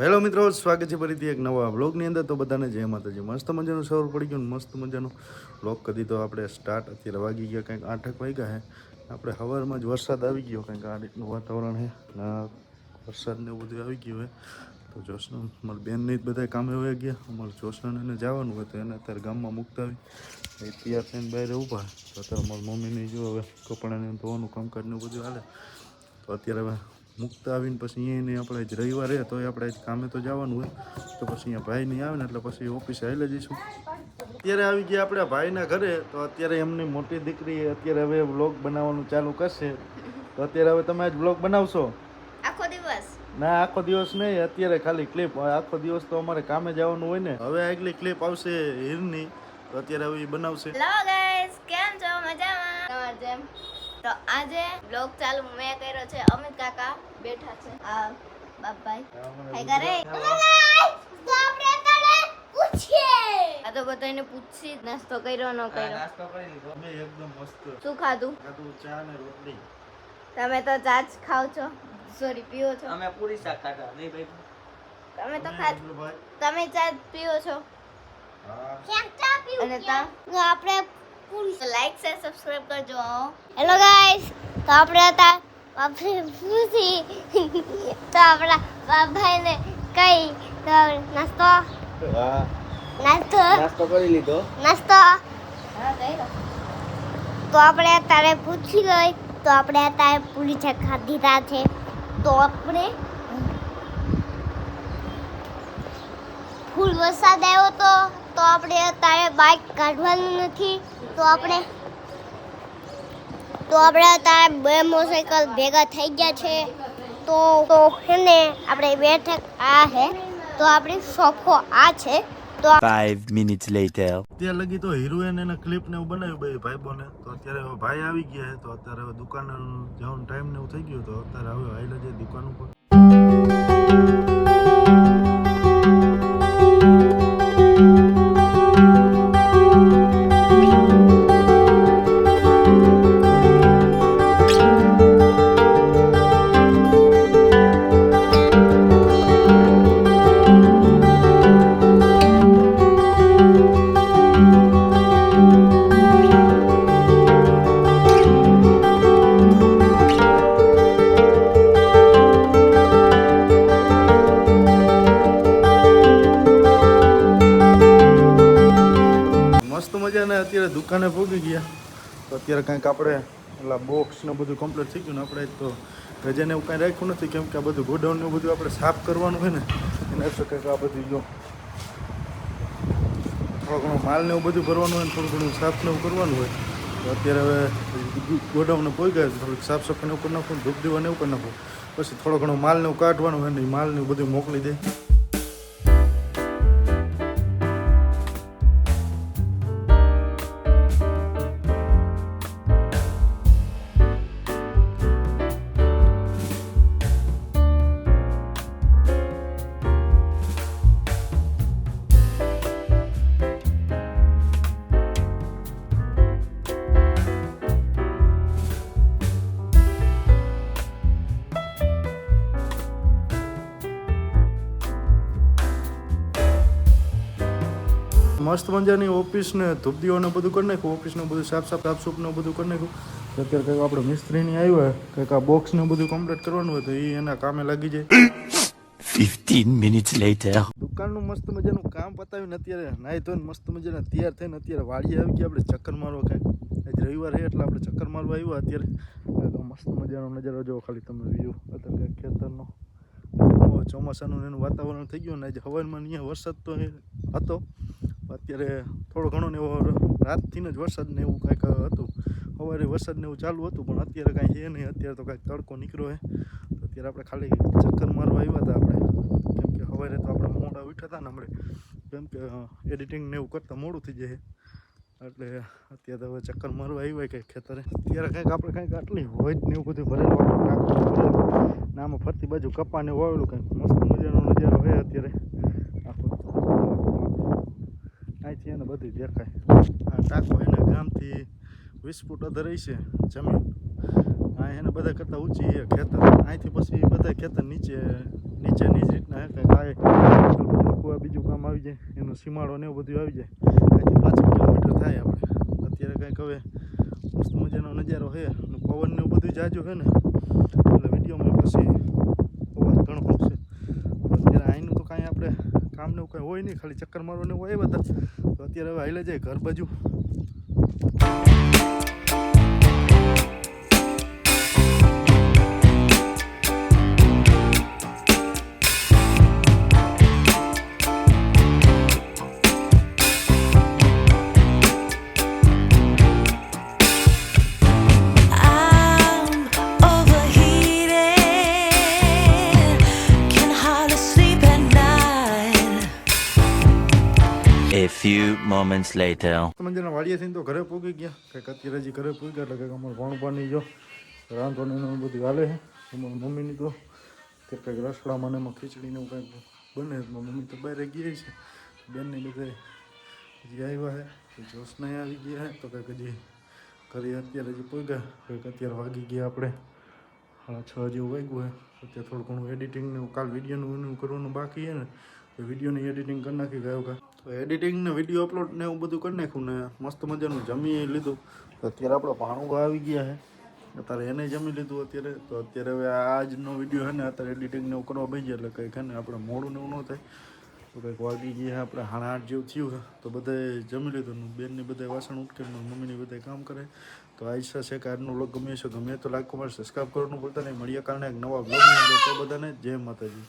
Hello મિત્રો, સ્વાગત છે ફરીથી એક નવા વ્લોગની અંદર. તો બધાને જય માતાજી. મસ્ત મજાનું સવાર પડી ગયું, મસ્ત મજાનું વ્લોગ કરી તો આપણે સ્ટાર્ટ. અત્યારે વાગી ગયા કંઈક 8 વાગ્યા હે. આપણે સવારમાં જ વરસાદ આવી ગયો, કંઈક આ રીતનું વાતાવરણ છે ના, વરસાદને એવું બધું આવી ગયું હોય. તો જોશના મારી બેનને જ બધા કામે વહી ગયા. અમારે જોશનાને એને જવાનું હોય તો એને અત્યારે ગામમાં મૂકતા આવી તૈયાર થઈને બહાર ઊભા. તો અત્યારે મારી મમ્મીને જો હવે કપડાને ધોવાનું કામકાજને બધું હાલે. તો અત્યારે હવે મૂકતા આવીને પછી અહીંયા આપણે જ રવિવાર રહે તો આપણે જ કામે તો જવાનું હોય. તો પછી અહીંયા ભાઈ નહીં આવે ને એટલે પછી ઓફિસે હાલે જઈશું. અત્યારે આવી ગયા આપણે ભાઈના ઘરે. તો અત્યારે એમની મોટી દીકરી અત્યારે હવે વ્લોગ બનાવવાનું ચાલુ કરશે. તો અત્યારે હવે તમે આજ વ્લોગ બનાવશો આખો દિવસ? ના, આખો દિવસ નહીં, અત્યારે ખાલી ક્લિપ. આખો દિવસ તો અમારે કામે જવાનું હોય ને. હવે આગલી ક્લિપ આવશે હીરની, તો અત્યારે હવે બનાવશે. હેલો ગાઈસ, કેમ છો? મજામાં? તમાર જેમ. તો આજે વ્લોગ ચાલુ મેં કર્યો છે. અમિત કાકા બેઠા છે. આ બાપભાઈ હાય કરે. તો આપણે તને પૂછીએ. આ તો બધાને પૂછી નાસ્તો કર્યો ન કર્યો? નાસ્તો કરી લીધો મે, એકદમ મસ્ત. શું ખાધું? ચા ને રોટલી. તમે તો ચા જ ખાવ છો, સોરી પીઓ છો. અમે પૂરી શાક ખાધા નહીં ભાઈ. તમે તો તમે ચા પીઓ છો. હા, કેમ ચા પીઓ? અને આપણે પૂરી લાઈક શેર સબસ્ક્રાઇબ કરજો. હેલો ગાઈસ, તો આપણે હતા પૂછી તો આપણા બાભાઈને કઈ તો નાસ્તો નાસ્તો કરી લીધો. નાસ્તો હા કર્યો. તો આપણે અત્યારે પૂછી લઈ. તો આપણે અત્યારે પૂરી શાક ખાધીધા છે. તો આપણે ફૂલ વરસાદ આવ્યો તો આપણે અત્યારે બાઇક કાઢવાનું નથી. તો આપણે અત્યારે બે મોટરસાઇકલ ભેગા થઈ ગયા છે. તો એને આપણે બેઠક આ છે. તો આપણી સોફો આ છે. તો 5 minutes later. ત્યાં લગી તો હિરોઈન એને ક્લિપ ને એવું બનાવ્યું બે ભાઈબોને. તો અત્યારે હવે ભાઈ આવી ગયા છે. તો અત્યારે હવે દુકાન જવાનું ટાઈમ ને એવું થઈ ગયું. તો અત્યારે હવે આવેલા છે દુકાન ઉપર. મજાને અત્યારે દુકાને પહોંચી ગયા. તો અત્યારે કંઈક આપણે પેલા બોક્સ ને બધું કમ્પ્લીટ થઈ ગયું ને. આપણે તો રજાને એવું કાંઈ રાખ્યું નથી, કેમ કે આ બધું ગોડાઉન ને બધું આપણે સાફ કરવાનું હોય ને એના વિશે કંઈક આ બધું જો થોડો ઘણો માલ ને એવું બધું ભરવાનું હોય ને થોડું ઘણું સાફ ને એવું કરવાનું હોય. તો અત્યારે હવે ગોડાઉનને પહોંચી ગયા. થોડુંક સાફ સફાઈ ને એવું કરી નાખું, ધૂપ દીવા ને એવું કરી નાખું. પછી થોડો ઘણો માલ ને એવું કાઢવાનું હોય ને એ માલ ને એવું બધું મોકલી દે. મસ્ત મજાની ઓફિસ ને ધૂપ દીવાને બધું કરી નાખ્યું. ઓફિસને બધું સાફ ને બધું કરી નાખ્યું. અત્યારે કંઈક આપણે મિસ્ત્રીની આવ્યા, કંઈક આ બોક્સ ને બધું કમ્પ્લીટ કરવાનું હોય તો એ એના કામે લાગી જાય. 15 minutes later. દુકાનનું મસ્ત મજાનું કામ પતાવીને અત્યારે નાહી ધોઈને મસ્ત મજાના તૈયાર થઈને અત્યારે વાડીએ આવી ગયા. આપણે ચક્કર મારવા કંઈક આજ રવિવાર છે એટલે આપણે ચક્કર મારવા આવ્યા. અત્યારે મસ્ત મજાનો નજારો જોવો ખાલી તમે વ્યૂ. અત્યારે કંઈક ખેતરનો ચોમાસાનું એનું વાતાવરણ થઈ ગયું ને આજે હવામાન અહીંયા વરસાદ તો હતો. અત્યારે થોડો ઘણો ને એવો રાતથી જ વરસાદ ને એવું કાંઈક હતું. સવારે વરસાદ ને એવું ચાલુ હતું પણ અત્યારે કાંઈ છે નહીં. અત્યારે તો કાંઈક તડકો નીકળ્યો છે. તો અત્યારે આપણે ખાલી ચક્કર મારવા આવ્યા હતા આપણે, કેમ કે સવારે તો આપણે મોડા ઉઠ્યા હતા ને હમણાં, કેમ કે એડિટિંગ ને એવું કરતાં મોડું થઈ જાય. એટલે અત્યારે તો હવે ચક્કર મારવા આવ્યા કંઈક ખેતરે. અત્યારે કંઈક આપણે કંઈક આટલી હોય ને એવું બધું ભરેલું ને આમાં ફરતી બાજુ કપાને વાવેલું કંઈક મસ્ત મજાનો નજારો છે અત્યારે. આખો અહીંથી એને બધું દેખાય. આ ટાંકો એને ગામથી 20 ફૂટ અધર છે જમીન. આ એને બધા કરતાં ઊંચી ખેતર. અહીંથી પછી બધા ખેતર નીચેની જ રીતના હે કંઈક આ બીજું કામ આવી જાય એનો સીમાડો ને એવું બધું આવી જાય અહીંથી 5 કિલોમીટર થાય આપણે અત્યારે કંઈક હવે મસ્ત મજાનો નજારો છે અને પવન ને એવું બધું જાજુ છે ને એટલે વિડીયોમાં પછી અવાજ ઘણો આવશે તો અત્યારે અહીંનું તો કાંઈ આપણે કામ ને એવું કંઈ હોય નહીં ખાલી ચક્કર મારવાનું હોય બધા તો અત્યારે હવે હાલે જાય ઘર બાજુ A few moments later. મંદિરના વાડીએ થઈને તો ઘરે પૂગી ગયા કંઈક અત્યારે હજી ઘરે પૂગ્યા એટલે કંઈક અમારે ભણ પાણી જો રાંધવાનું બધું હાલે છે અમારી મમ્મીની તો કે કંઈક રસોડામાં ને એમાં ખીચડીને એવું કંઈક બને મમ્મી તો બહાર ગઈ છે બેનને બધે હજી આવ્યા છે જોશના આવી ગયા છે તો કંઈક હજી ઘરે અત્યારે હજી પૂગ્યા કંઈક અત્યારે વાગી ગયા આપણે 6 જેવું વાગ્યું છે અત્યારે થોડું ઘણું એડિટિંગ ને કાલ વિડીયોનું એનું કરવાનું બાકી છે ને તો વિડીયોની એડિટિંગ કરી નાખી ગયો કા તો એડિટિંગ ને વિડીયો અપલોડ ને એવું બધું કરી નાખ્યું ને મસ્ત મજાનું જમી લીધું તો અત્યારે આપણો ભાણું આવી ગયા છે અત્યારે એને જમી લીધું અત્યારે તો અત્યારે હવે આજનો વિડીયો છે ને અત્યારે એડિટિંગ ને એવું કરવા બેસી જાય એટલે કંઈક છે ને આપણે મોડું ને એવું ન થાય તો કંઈક વાગી ગયા આપણે 8:30 જેવું થયું છે તો બધાએ જમી લીધું બેનની બધા વાસણ ઉટકે મમ્મીની બધા કામ કરે તો આઈશા છે કે આજનો વ્લોગ ગમે છે ગમે તો લાઈક કમેન્ટ સબસ્ક્રાઈબ કરવાનું ભૂલતા નહીં મળીએ કારણે એક નવા વ્લોગની અંદર તો બધાને જય માતાજી.